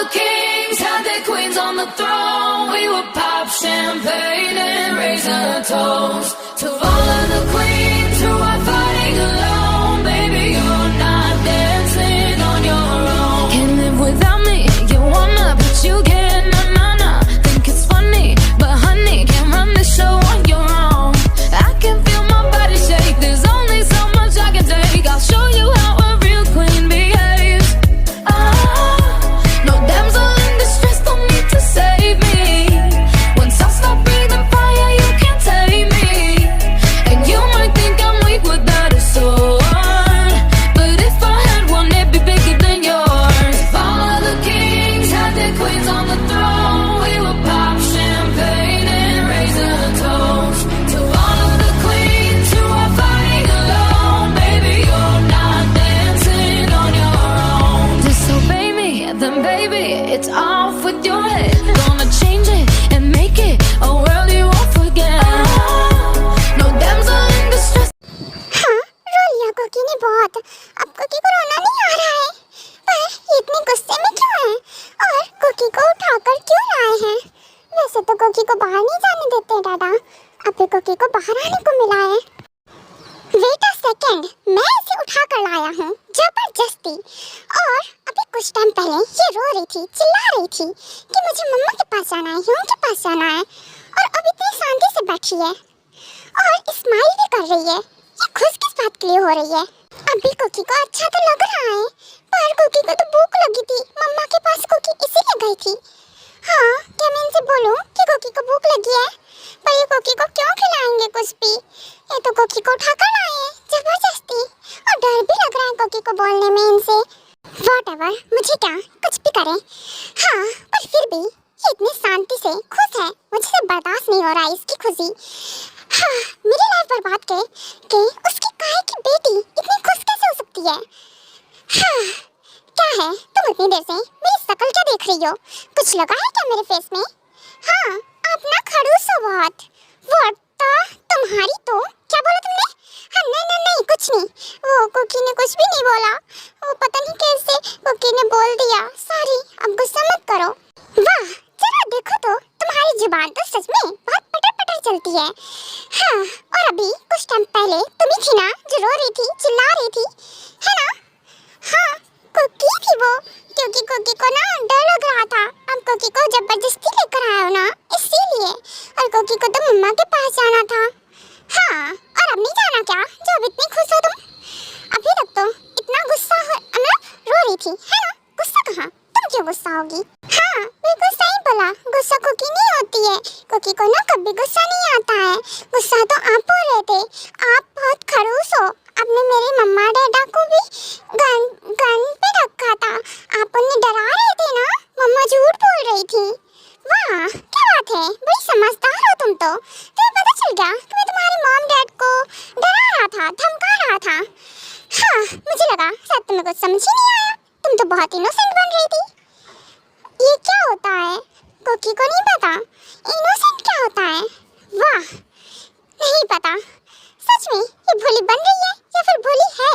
the kings had their queens on the throne. We would pop champagne and raise a toast to all of the queens who are fighting alone. Baby, you're not dancing on your own. Can't live without me, you wanna, but you can't. Nah. Think it's funny, but honey, can't run the show on your own. I can feel my body shake, there's only so much I can take. I'll show you how a real queen behaves. No damsel in distress, don't need to save me. Once I stop breathing fire, you can't tame me. And you might think I'm weak without a sword, but if I had one, it'd be bigger than yours. If all of the kings had their queens on the throne, we would pop champagne and raise a toast to all of the queens who are fighting alone. Baby, you're not dancing on your own. Disobey me, then baby, it's off with your head. Gonna change it and make it a world you won't forget. No damsel in distress. हाँ, रो लिया कोकी ने बहुत। अब कोकी को रोना नहीं आ रहा है, पर ये इतने गुस्से में क्यों है? और कोकी को उठाकर क्यों लाए हैं? वैसे तो कोकी को बाहर नहीं जाने देते दादा, अभी कोकी को बाहर आने को मिला है। वेट अ सेकंड, मैं इसे उठाकर लाया हूँ जबरदस्ती। और अभी कुछ टाइम पहले ये रो रही थी, चिल्ला रही थी कि मुझे मम्मा के पास जाना है, ह्यूम के पास जाना है, और अब इतनी शांति से बैठी है और स्माइल भी कर रही है। ये खुश किस बात के लिए हो रही है? अभी कोकी को अच्छा तो लग रहा है, पर कोकी को तो भूख लगी थी, मम्मा के पास कोकी इसीलिए गई थी। हाँ, क्या मैं इनसे बोलूं कि कोकी को भूख लगी है? पर ये कोकी को क्यों खिलाएंगे कुछ भी? ये तो कोकी को उठाकर लाए हैं जबरदस्ती, और डर भी लग रहा है कोकी को बोलने में इनसे। व्हाटएवर, मुझे क्या, कुछ भी करें। हाँ, पर फिर भी ये इतनी शांति से खुश है, मुझसे बर्दाश्त नहीं हो रहा है इसकी खुशी। हाँ, मेरी लाइफ बर्बाद के उसकी काहे की बेटी इतनी खुश कैसे हो सकती है? हाँ, क्या है तुम इतनी देर से मेरी शक्ल क्या देख रही हो? कुछ लगा है क्या मेरे फेस में? हाँ, आप ना खड़ूस हो बहुत। व्हाट तुम्हारी तो क्या बोला तुमने? हाँ, नहीं कुछ नहीं, वो कोकी ने कुछ भी नहीं बोला, वो पता नहीं कैसे कोकी ने बोल दिया। सॉरी, अब गुस्सा मत करो। वाह, जरा देखो तो तुम्हारी जुबान तो सच में बहुत पटर चलती है। हाँ, और अभी कुछ टाइम पहले तुम ही थी ना जो रो रही थी, चिल्ला रही थी, है ना? हाँ, कोकी थी वो, क्योंकि कोकी को ना डर लग रहा था। अब कोकी को जबरदस्ती लेकर आया हो ना, इसीलिए। और कोकी को तो मम्मा के पास जाना था। हाँ, और अब नहीं जाना क्या, जो अब इतनी खुश हो तुम? अभी तक तो इतना गुस्सा रो रही थी, है ना? गुस्सा कहाँ, तुम क्यों गुस्सा होगी? हाँ, बिल्कुल सही बोला, गुस्सा कोकी नहीं होती है। कोकी को ना कभी गुस्सा नहीं आता है, गुस्सा तो आप हो रहे थे। आप बहुत खड़ूस हो, आपने मेरे मम्मा डैडा को भी गन पे रखा था, आप उन्हें डरा रहे थे ना, मम्मा झूठ बोल रही थी। वाह, क्या बात है, बड़ी समझदार हो तुम तो। तुम्हें पता चल गया कि मैं तुम्हारे मॉम डैड को डरा रहा था, धमका रहा था। हाँ, मुझे लगा शायद तुम्हें कुछ समझ ही नहीं आया, तुम तो बहुत इनोसेंट बन रही थी। ये क्या होता है? कोकी को नहीं पता इनोसेंट क्या होता है? वाह, नहीं पता। सच में ये भोली बन रही है या फिर भोली है?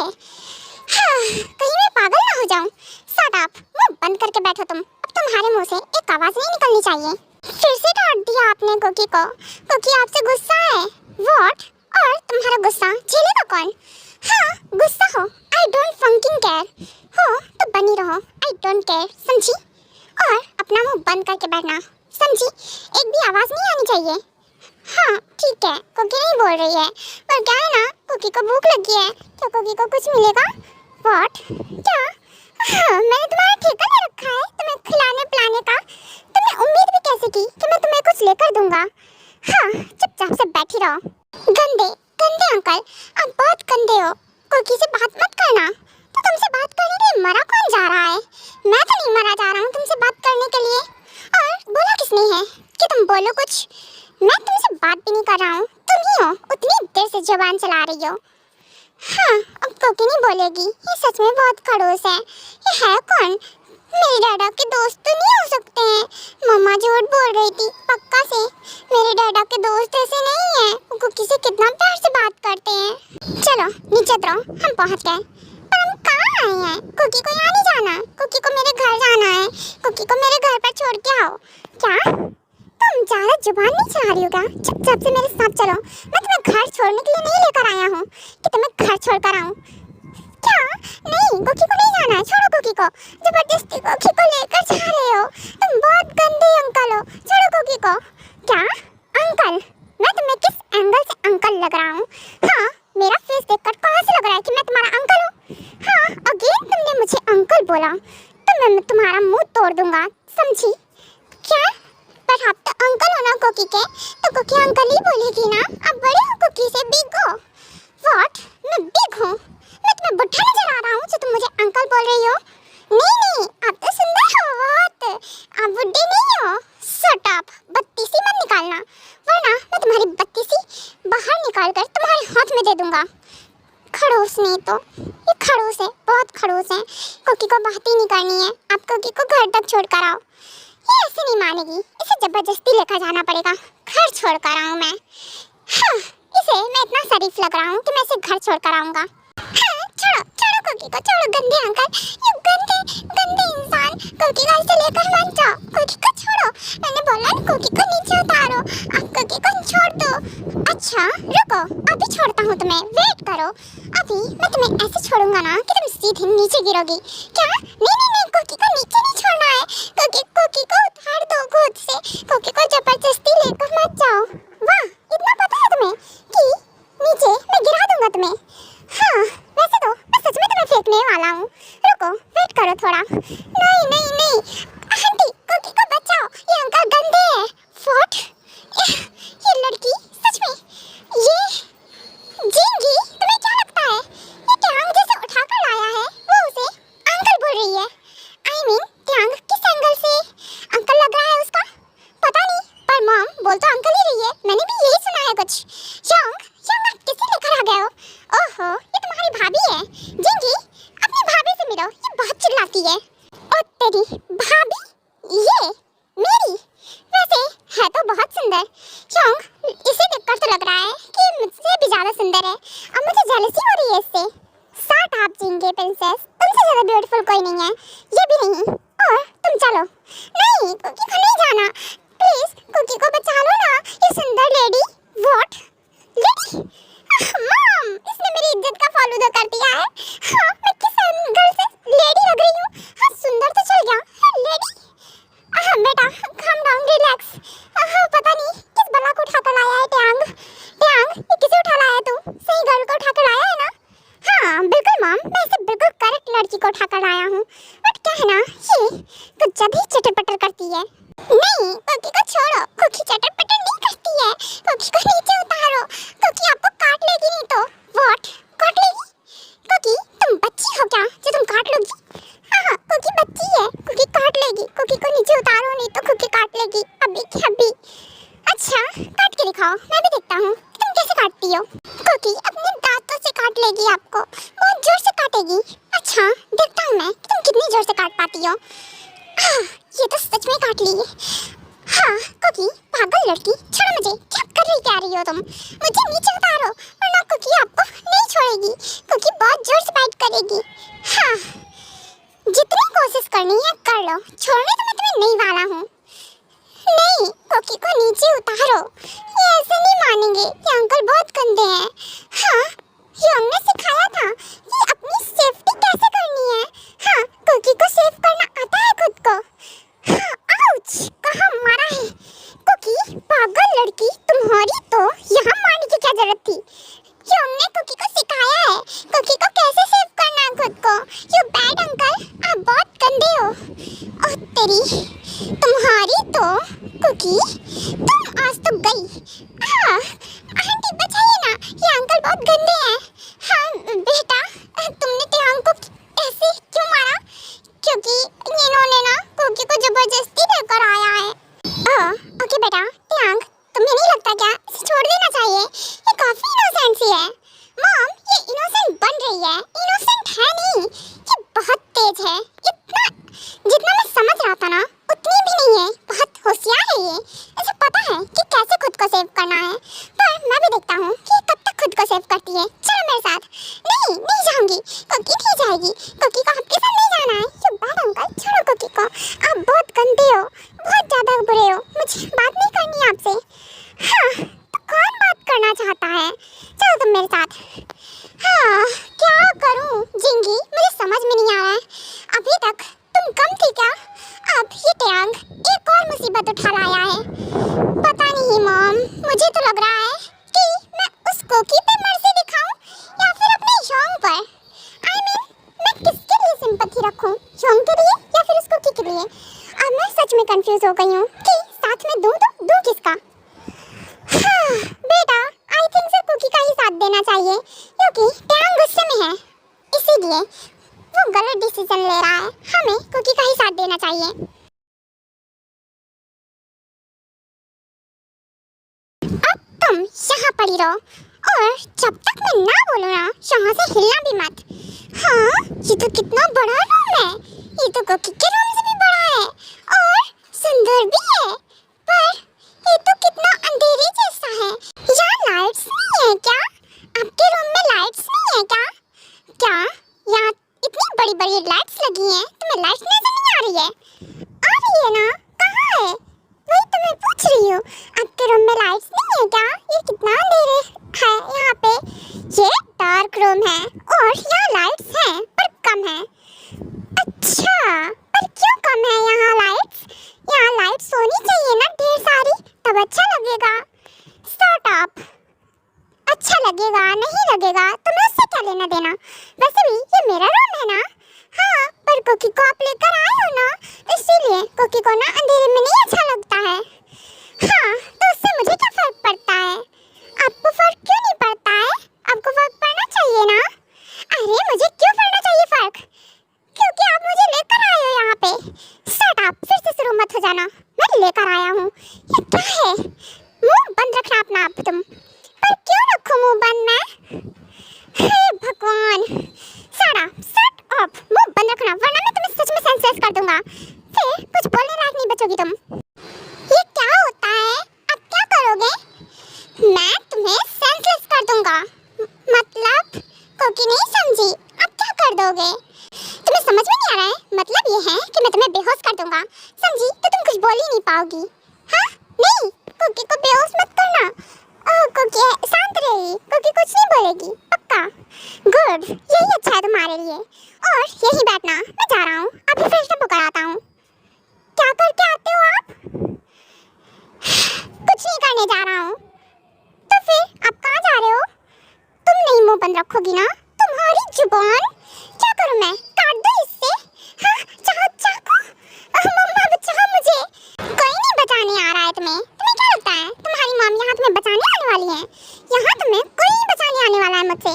हाँ, कहीं मैं पागल ना हो जाऊं। शट अप, मुंह बंद करके बैठो तुम। अब तुम्हारे मुंह से एक आवाज नहीं निकलनी चाहिए। फिर से डांट दिया आपने कोकी को। कोकी आपसे गुस्सा है। व्हाट? और तुम्हारा गुस्सा झेलेगा कौन? हाँ, गुस्सा हो, आई डोंट फंकिंग केयर। हो तो बनी रहो, आई डोंट केयर, समझी? और अपना मुंह बंद करके बैठना, समझी? एक भी आवाज नहीं आनी चाहिए। हाँ, ठीक है, कोकी नहीं बोल रही है, पर क्या है ना, कोकी को भूख लगी है, तो कोकी को कुछ मिलेगा। व्हाट? क्या? हाँ, मैंने तुम्हारा ठेका ले रखा है तुम्हें खिलाने पिलाने का। तुमने उम्मीद भी कैसे की कि मैं तुम्हें कुछ लेकर दूंगा? हाँ, चुपचाप से बैठी रहो। गंदे गंदे अंकल, आप बहुत गंदे हो। कोकी से बात मत करना। तो तुमसे बात करने के लिए मरा कौन जा रहा है? मैं तो नहीं मरा जा रहा हूँ तुमसे बात करने के लिए। और बोला किसने है कि तुम बोलो कुछ? मैं तुमसे बात भी नहीं कर रहा हूँ, तुम ही हो उतनी देर से जुबान चला रही हो। हाँ, अब कोकी नहीं बोलेगी, ये सच में बहुत खड़ूस है। ये है कौन? मेरे डैडा के दोस्त तो नहीं हो सकते हैं। मम्मा झूठ बोल रही थी, पक्का से मेरे डैडा के दोस्त ऐसे नहीं है। वो कोकी से कितना प्यार से बात करते हैं। चलो नीचे उतरो, हम पहुंच गए। पर हम कहाँ आए हैं? कोकी को यहाँ नहीं जाना, कोकी को मेरे घर जाना है। कुकी को मेरे घर पर छोड़ के आओ। क्या तुम ज्यादा जुबान नहीं चला रही हो क्या? चुपचाप से मेरे साथ चलो। मैं तुम्हें घर छोड़ने के लिए नहीं लेकर आया हूँ कि तुम्हें घर छोड़कर आऊँ। क्या? नहीं, कुकी को नहीं जाना है। छोड़ो कुकी को। जबरदस्ती कुकी को लेकर जा रहे हो। तुम बहुत गंदे अंकल हो। छोड़ो कुकी को। क्या अंकल? मैं तुम्हें किस एंगल से अंकल लग रहा हूँ? हाँ, मेरा फेस देखकर कहाँ से लग रहा है कि मैं तुम्हारा अंकल हूँ? हाँ, अगेन तुमने मुझे अंकल बोला तो मैं तुम्हारा मुंह तोड़ दूंगा, समझी? क्या? पर आप तो अंकल हो ना कुकी के, तो कुकी अंकल ही बोलेगी ना। अब बड़े हो कुकी से, बिग हो। व्हाट? मैं बिग हूँ? मैं तुम्हें बुढ़ा नजर आ रहा हूँ जो तुम मुझे अंकल बोल रही हो? नहीं, आप तो सुंदर हो बहुत। आप बुढ़े नहीं हो। शट अप, बत्तीसी मत निकालना, वरना मैं तुम्हारी बत्तीसी बाहर निकाल कर तुम्हारे हाथ में दे दूंगा। खड़ूस नहीं तो, ये खड़ूस है, बहुत खड़ूस है। कुकी को बात ही नहीं करनी है। आप कुकी को घर तक छोड़ कर आओ। ये ऐसे नहीं मानेगी, इसे जबरदस्ती लेकर जाना पड़ेगा। घर छोड़ कर आऊँ मैं? हाँ, इसे मैं इतना शरीफ लग रहा हूँ कि मैं इसे घर छोड़ कर आऊँगा। हाँ, छोड़ो छोड़ो कुकी को, छोड़ो गंदे अंकल, ये गंदे गंदे इंसान। कुकी को ऐसे लेकर मत जाओ। कुकी को छोड़ो, मैंने बोला ना कुकी को नीचे उतारो। आप कुकी को छोड़ दो। अच्छा रुको, अभी छोड़ता हूँ तुम्हें, वेट करो। अभी मैं तुम्हें ऐसे छोड़ूंगा ना कि तुम सीधे नीचे गिरोगी। क्या? नहीं नहीं नहीं, कुकी को नीचे नहीं छोड़ना है। कुकी को उतार दो खुद से। कुकी को जबरदस्ती लेकर मत जाओ। वाह, इतना पता है तुम्हें कि नीचे मैं गिरा दूंगा तुम्हें। हाँ, वैसे तो मैं सच में तुम्हें फेंकने वाला हूँ। रुको, वेट करो थोड़ा। नहीं नहीं नहीं, आंटी कुकी को बचाओ, ये अंकल गंदे हैं। व्हाट? ये लड़की सच में, ये जिंगी, तुम्हें क्या लगता है ये ट्यांग जैसे उठाकर लाया है, वो उसे अंकल बोल रही है? आई मीन ट्यांग किस एंगल से अंकल लग रहा है उसका पता नहीं, पर मॉम बोल तो अंकल ही रही है। मैंने भी यही सुना है कुछ। यंग आप किसे लेकर आ गए हो? ओहो, ये तुम्हारी भाभी है। जिंगी, अपनी भाभी से मिलो, ये बहुत चिल्लाती है। ओ तेरी भाभी, ये मेरी? वैसे है तो बहुत सुंदर। यंग, इसे देखकर तो लग रहा है कि मुझसे भी ज्यादा सुंदर है। अब मुझे जेलसी हो रही है इससे। साथ आप जिंगी प्रिंसेस, तुमसे ज्यादा ब्यूटीफुल कोई नहीं है, ये भी नहीं। और तुम चलो। नहीं, कुकी को नहीं जाना, प्लीज कुकी को बचा लो ना, ये सुंदर लेडी। व्हाट? लेडी? मॉम, इसने मेरी इज्जत का फालूदा कर दिया है। हाँ, मैं किस एंगल से लेडी लग रही हूँ? हाँ, सुंदर तो चल गया, लेडी? हाँ बेटा, calm down, relax। हाँ, पता नहीं किस बला को उठा कर लाया है ट्यांग। ट्यांग, ये किसे उठा लाया तू? सही गर्ल को उठा कर लाया है ना? हाँ बिल्कुल मॉम, मैं इसे बिल्कुल करेक्ट लड़की को उठा कर लाया हूँ। बट क्या है ना, ये कुछ जब ही चटर पटर करती है। नहीं, कुकी को छोड़ो, कुकी चटर पटर नहीं करती है। कुकी को नीचे उतारो, कुकी आपको काट लेगी नहीं तो। व्हाट? काट लेगी? कुकी, तुम बच्ची हो क्या जो तुम काट लोगी? हाँ, कुकी बच्ची है, कुकी काट लेगी। कुकी को नीचे उतारो, नहीं तो कुकी काट लेगी अभी की अभी। अच्छा, काट के दिखाओ, मैं भी देखता हूँ तुम कैसे काटती हो। कुकी अपने दांतों से काट लेगी आपको, बहुत जोर से काटेगी। अच्छा, देखता हूँ मैं कि तुम कितनी जोर से काट पाती हो। हाँ, ये तो सच में काट ली। हाँ, कुकी पागल लड़की, छोड़ो मुझे। क्या कर रही हो तुम? मुझे नीचे उतारो, वरना कुकी आपको नहीं छोड़ेगी। कुकी बहुत जोर से बाइट करेगी। हाँ, जितनी कोशिश करनी है कर लो, छोड़ने तो मैं तुम्हें नहीं वाला हूँ। नहीं, कुकी को नीचे उतारो, ये ऐसे नहीं मानेंगे, ये अंकल बहुत गंदे हैं। हाँ, यंग ने सिखाया था कि अपनी सेफ्टी कैसे करनी है। हाँ, कुकी को सेफ करना आता है खुद को। हाँ, आउच, कहाँ मारा है? कुकी पागल लड़की, तुम्हारी तो यहाँ मारने की क्या जरूरत थी? यंग ने कुकी को सिखाया है कुकी को कैसे सेफ करना है खुद को। यू बैड अंकल, आप बहुत गंदे हो। ओह तेरी, तुम्हारी तो कुकी, तुम आज तो गई। हाँ, आंटी बचाइए ना, ये अंकल बहुत गंदे हैं। हाँ बेटा, तुमने ट्यांग को ऐसे क्यों मारा? क्योंकि इन्होंने ना कुकी को जबरदस्ती लेकर आया है। ओके बेटा, ट्यांग तुम्हें नहीं लगता क्या इसे छोड़ देना चाहिए? ये काफी इनोसेंट सी है। मॉम, ये इनोसेंट बन रही है, इनोसेंट है नहीं, ये बहुत तेज है। इतना जितना मैं समझ रहा था ना, उतनी भी नहीं है, बहुत होशियार है ये। साथ। हाँ, क्या करूं जिंगी, मुझे समझ में नहीं आ रहा है। अभी तक तुम कम थी क्या? अब ये टैंग एक और मुसीबत उठा लाया है। पता नहीं मॉम, मुझे तो लग रहा है कि मैं उस कोकी पे मर्जी दिखाऊं या फिर अपने योंग पर। मैं किसके लिए सिंपैथी रखूं, योंग के लिए या फिर उस कोकी के लिए? अब मैं सच में कंफ्यूज हो गई हूँ कि साथ में दूं तो दूं किसका। हाँ, बेटा, आई थिंक सर कुकी का ही साथ देना चाहिए क्योंकि टैंग गुस्से में है, इसीलिए वो गलत डिसीजन ले रहा है। हमें कुकी का ही साथ देना चाहिए। अब तुम यहाँ पड़ी रहो और जब तक मैं ना बोलूँ ना, यहाँ से हिलना भी मत। हाँ, ये तो कितना बड़ा रूम है। ये तो कुकी के रूम से भी बड़ा है और सुंदर भी है, पर ये तो कितना अंधेरे जैसा है। यहाँ लाइट्स नहीं है क्या? आपके रूम में लाइट्स नहीं है क्या? क्या यहाँ इतनी बड़ी बड़ी लाइट्स लगी हैं, तुम्हें लाइट्स नजर नहीं आ रही है? आ रही है ना? कहाँ है? वही तो मैं पूछ रही हूँ। आपके रूम में लाइट्स नहीं है क्या? ये कितना अंधेरे है यहाँ पे। ये डार्क रूम है और यहाँ लाइट्स हैं पर कम है। अच्छा, पर क्यों कम है यहाँ लाइट्स? यहाँ लाइट्स होनी चाहिए ना ढेर सारी, तब अच्छा लगेगा। Start up. अच्छा लगेगा नहीं लगेगा तुम्हें उससे क्या लेना देना? वैसे भी ये मेरा रूम है ना। हाँ, पर कुकी को आप लेकर आए हो ना, इसीलिए कुकी को ना अंधेरे में नहीं अच्छा लगता है। हाँ, तो उससे मुझे क्या फर्क पड़ता है? आपको फर्क क्यों नहीं पड़ता है? आपको फर्क पड़ना चाहिए ना। अरे मुझे क्यों पड़ना चाहिए फर्क? क्योंकि आप मुझे लेकर आए हो यहाँ पे। स्टार्ट अप, फिर से शुरू मत हो जाना। मैं लेकर आया हूँ। ये क्या है? मुंह बंद रखना अपना आप तुम। पर क्यों रखूं मुंह बंद मैं? हे भगवान, सारा शट अप, मुंह बंद रखना वरना मैं तुम्हें सच में सेंसलेस कर दूंगा। फिर कुछ बोलने लायक नहीं बचोगी तुम। ये क्या होता है? अब क्या करोगे? मैं तुम्हें सेंसलेस कर दूंगा। मतलब कोकी नहीं समझी, अब क्या कर दोगे? तुम्हें समझ में नहीं आ रहा है? मतलब ये है कि मैं तुम्हें बेहोश कर दूंगा, समझी? तो तुम कुछ बोल ही नहीं पाओगी। हाँ, नहीं, कोकी को बेहोश मत करना। कुकी शांत रहेगी, कुकी कुछ नहीं बोलेगी, पक्का? गुड, यही अच्छा है तुम्हारे लिए। और यही बैठना, मैं जा रहा हूँ, अभी फ्रेश अप होकर आता हूँ। क्या करके आते हो आप? कुछ नहीं करने जा रहा हूँ। तो फिर आप कहाँ जा रहे हो? तुम नहीं मुंह बंद रखोगी ना? तुम्हारी जुबान क्या करूँ मैं? काट दो इससे? हाँ, चाहो चाकू? मम्मा बचाओ मुझे। कोई नहीं बचाने आ रहा है तुम्हें। तुम्हें क्या लगता है तुम्हारी मम्मी यहाँ तुम्हें बचाने आने वाली है? यहाँ तुम्हें कोई नहीं बचाने आने वाला है मुझसे।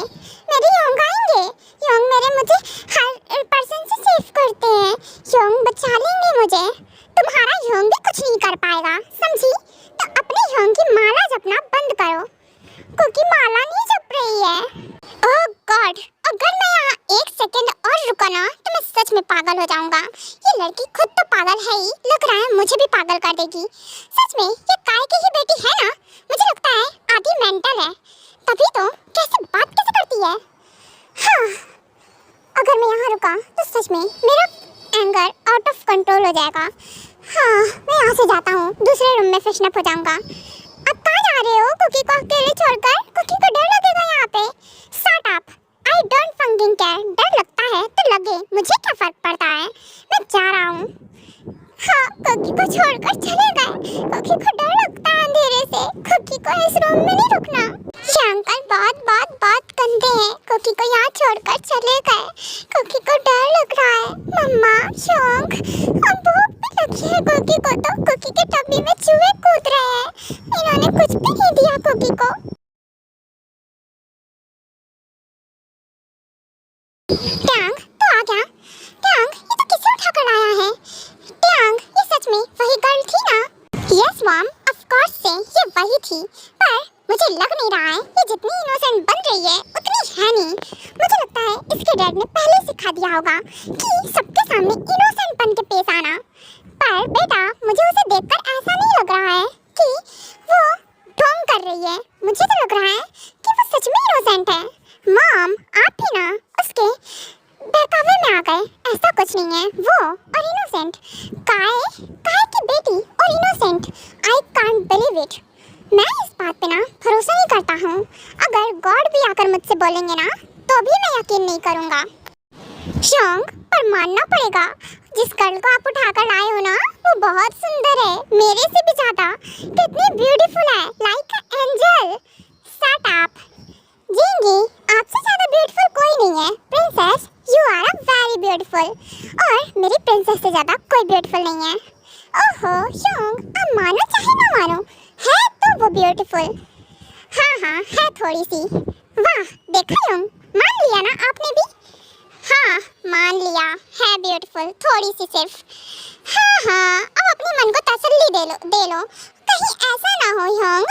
मेरे योंग आएंगे। योंग मुझे हर पर्सन से सेव करते हैं। योंग बचा लेंगे मुझे। तुम्हारा योंग भी कुछ नहीं कर पाएगा, समझी? तो अपने योंग की माला जपना बंद करो, क्योंकि माला नहीं जप रही है। ओह गॉड, अगर मैं यहाँ एक सेकंड और रुका ना तो मैं सच में पागल हो जाऊंगा। ये लड़की खुद तो पागल है ही, लग रहा है मुझे भी पागल कर देगी। सच में ये काय की ही बेटी है ना? मुझे लगता है आधी मेंटल है, तभी तो कैसे बात कैसे करती है। हाँ, अगर मैं यहाँ रुका तो सच में मेरा एंगर आउट ऑफ कंट्रोल हो जाएगा। हाँ, मैं यहाँ से जाता हूँ, दूसरे रूम में फ्रेशन अप हो जाऊंगा। अब कहाँ जा रहे हो कुकी को अकेले छोड़कर? कुकी को डर लगेगा यहाँ पे। Start up, I don't fucking care. डर लगता है तो लगे, मुझे क्या फर्क पड़ता है? मैं जा रहा हूँ। हाँ, कुकी को छोड़कर चले गए। कुकी को डर लगता है अंधेरे से। कुकी को इस रूम में नहीं रुकना। ये अंकल बात गंदे हैं। कुकी को यहाँ छोड़कर चले गए। कुकी को डर लग रहा है। मम्मा, शौक, अब भूख भी लगी है कुकी को। तो कुकी के टब्बी में चूहे कूद रहे हैं। इन्होंने कुछ भी नहीं दिया कुकी को। टैंग तो आ गया। टैंग, ये तो किसे उठाकर लाया है? टैंग, ये सच में वही गर्ल थी ना? यस मॉम, ऑफ कोर्स से ये वही थी, पर मुझे लग नहीं रहा है ये जितनी इनोसेंट बन रही है उतनी है नहीं। मुझे लगता है इसके डैड ने पहले सिखा दिया होगा कि सबके सामने इनोसेंट बन के पेश आना। पर बेटा, मुझे उसे देखकर ऐसा नहीं लग रहा है कि वो ढोंग कर रही है। मुझे तो लग रहा है कि वो सच में इनोसेंट है। मॉम, आप ही ना उसके बहकावे में आ गए। ऐसा कुछ नहीं है, वो और इनोसेंट। काय की बेटी और innocent, I can't believe it. मैं इस बात पे ना भरोसा नहीं करता हूँ। अगर गॉड भी आकर मुझसे बोलेंगे ना तो भी मैं यकीन नहीं करूँगा। शोंग, पर मानना पड़ेगा, जिस गर्ल को आप उठाकर लाए हो ना वो बहुत सुंदर है, मेरे से भी ज्यादा। कितनी ब्यूटीफुल है, लाइक एंजल। Shut up. जिंगी, आपसे ज्यादा ब्यूटीफुल कोई नहीं है। Princess, you are a very beautiful. और मेरी प्रिंसेस से ज्यादा कोई ब्यूटीफुल नहीं है। ओहो शोंग, आप मानो चाहे ना मानो, है तो वो ब्यूटीफुल। हाँ, है थोड़ी सी। वाह, देखा योंग, मान लिया ना आपने भी। हाँ, मान लिया, है ब्यूटीफुल, थोड़ी सी सिर्फ। हाँ, अब अपने मन को तसल्ली दे लो। कहीं ऐसा ना हो योंग,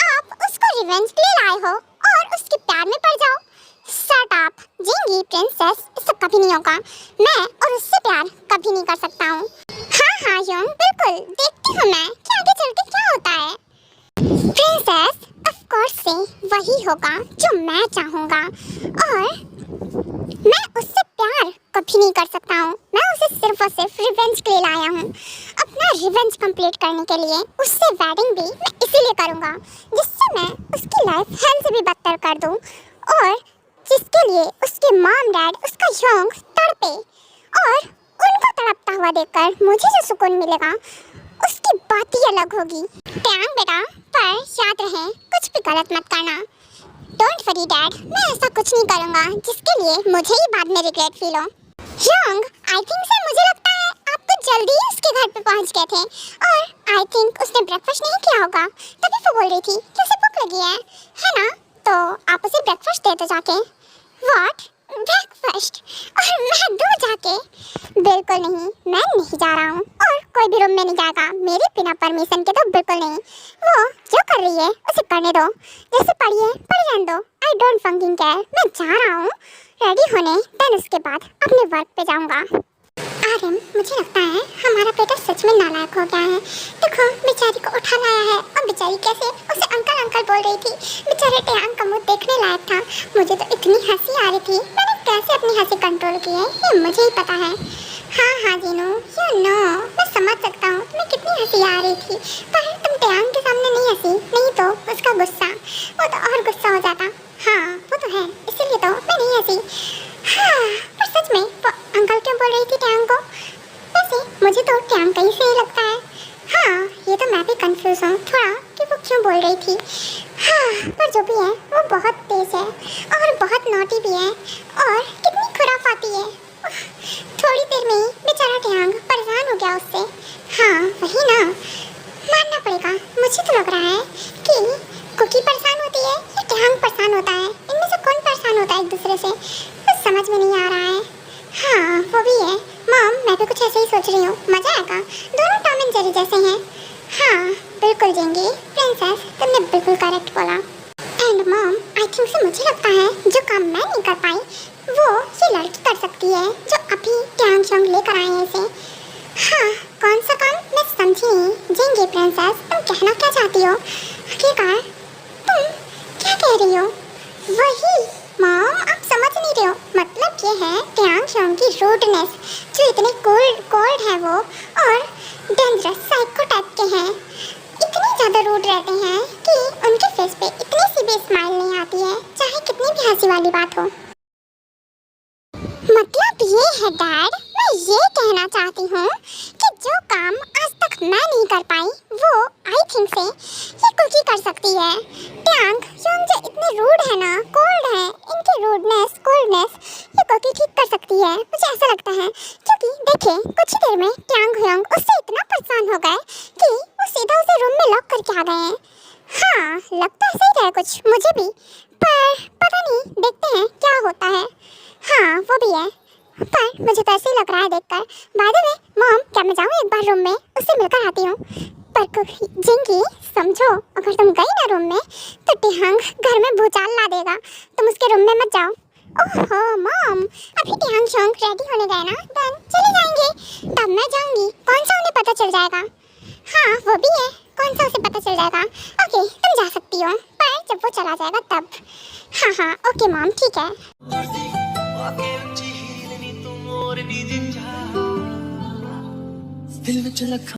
आप उसको रिवेंज के लिए लाए हो और उसके प्यार में पड़ जाओ। Shut up. जिंगी प्रिंसेस, इससे कभी नहीं होगा। मैं और उससे प्यार कभी नहीं कर सकता हूँ। हाँ योंग, बिल्कुल, देखती हूँ मैं कि आगे चल के क्या होता है। प्रिंसेस, ऑफ कोर्स से वही होगा जो मैं चाहूँगा, और मैं उससे प्यार कभी नहीं कर सकता हूँ। मैं उसे सिर्फ और सिर्फ रिवेंज के लिए लाया हूँ। अपना रिवेंज कंप्लीट करने के लिए उससे वेडिंग भी मैं इसीलिए करूँगा, जिससे मैं उसकी लाइफ हेल से भी बदतर कर दूँ, और जिसके लिए उसके मॉम डैड, उसका योंग तड़पे, और उनको तड़पता हुआ देखकर मुझे जो सुकून मिलेगा उसकी बात ही अलग होगी। टैंग बेटा, पर याद रहे कुछ भी गलत मत करना। डोंट वरी डैड, मैं ऐसा कुछ नहीं करूँगा जिसके लिए मुझे ही बाद में रिग्रेट फील हो। योंग, आई थिंक से मुझे लगता है आप तो जल्दी ही उसके घर पे पहुँच गए थे, और आई थिंक उसने ब्रेकफास्ट नहीं किया होगा, तभी वो बोल रही थी कि उसे भूख लगी है ना? तो आप उसे ब्रेकफास्ट दे दो जाके। व्हाट? ब्रेकफास्ट? और मैं दूँ जाके? बिल्कुल नहीं, मैं नहीं जा रहा हूँ, और कोई भी रूम में नहीं जाएगा मेरे बिना परमिशन के, तो बिल्कुल नहीं। वो जो कर रही है उसे करने दो, जैसे पढ़ी है पढ़ जाने दो। I don't fucking care. मैं जा रहा हूँ रेडी होने, देन उसके बाद अपने वर्क पे जाऊँगा। आर्यन, मुझे लगता है हमारा बेटा सच में नालायक हो गया है। देखो, बेचारी को उठा लाया है, और बेचारी कैसे उसे अंकल अंकल बोल रही थी। बेचारे टैंग का मुंह देखने लायक था। मुझे तो इतनी हंसी आ रही थी, मैंने कैसे अपनी हंसी कंट्रोल की है ये मुझे ही पता है। हाँ जीनू, यू नो, मैं समझ सकता हूँ तुम्हें कितनी हंसी आ रही थी, पर तुम टैंग के सामने नहीं हंसी, नहीं तो उसका गुस्सा, वो तो और गुस्सा हो जाता। हाँ वो तो है, इसीलिए तो मैं नहीं हंसी। हाँ, पर सच में वो अंकल क्यों बोल रही थी टैंग को? वैसे मुझे तो टैंग का ही सही लगता है। हाँ, ये तो मैं भी कंफ्यूज हूँ थोड़ा कि वो क्यों बोल रही थी। हाँ, पर जो भी है वो बहुत तेज है और बहुत नॉटी भी है, और कितनी खुराफाती है। थोड़ी देर में ही बेचारा टैंग परेशान हो गया उससे। हाँ वही ना, मानना पड़ेगा। मुझे तो लग रहा है कि कुकी परेशान होती है या टैंग परेशान होता है, इनमें से कौन परेशान होता है एक दूसरे से, कुछ समझ में नहीं आ रहा है। हाँ वो भी है। मॉम, मैं भी कुछ ऐसे ही सोच रही हूँ, मजा आएगा, दोनों टॉम एंड जेरी जैसे हैं। हाँ बिल्कुल जिंगी प्रिंसेस, तुमने बिल्कुल करेक्ट बोला। एंड मॉम, आई थिंक से मुझे लगता है जो काम मैं नहीं कर पाई वो ये लड़की कर सकती है, जो अभी टैंग शोंग लेकर आए हैं इसे। हाँ, कौन सा काम? मैं समझी नहीं। जिंगी प्रिंसेस, तुम कहना क्या चाहती हो? आखिरकार तुम क्या कह रही हो? वही मॉम, आप समझ नहीं रहे हो। मतलब ये है टैंग शोंग की रूडनेस, जो इतने कोल्ड है वो, और डेंजरस साइको टाइप के हैं। इतने ज़्यादा रूड रहते हैं कि उनके फेस पे इतनी सी भी स्माइल नहीं आती है, चाहे कितनी भी हंसी वाली बात हो। मतलब ये है डैड, मैं ये कहना चाहती हूँ कि जो काम आज तक मैं नहीं कर पाई वो आई थिंक से ये कुकी कर सकती है। टैंग शोंग जो इतने रूड है ना, कोल्ड है, इनकी रूडनेस कोल्डनेस ये कुकी ठीक कर सकती है, मुझे ऐसा लगता है। क्योंकि देखिए, कुछ ही देर में टैंग शोंग उससे इतना परेशान हो गए कि वो सीधा उसे रूम में लॉक करके आ गए हैं। हाँ, लगता सही रहा है कुछ मुझे भी, पर पता नहीं, देखते हैं क्या होता है। हाँ वो भी है, पर मुझे तो ऐसे ही लग रहा है देखकर। बाय द वे मॉम, क्या मैं जाऊँ एक बार रूम में, उससे मिलकर आती हूँ? पर जिंकी समझो, अगर तुम गई ना रूम में तो टैंग घर में भूचाल ला देगा, तुम उसके रूम में मत जाओ। ओहो मॉम, अभी टैंग शोंग रेडी होने गए ना, देन चले जाएंगे, तब मैं जाऊँगी, कौन सा उन्हें पता चल जाएगा। हाँ वो भी है, कौन सा उसे पता चल जाएगा। ओके तुम जा सकती हो, पर जब वो चला जाएगा तब। हाँ ओके मॉम, ठीक है। दिल में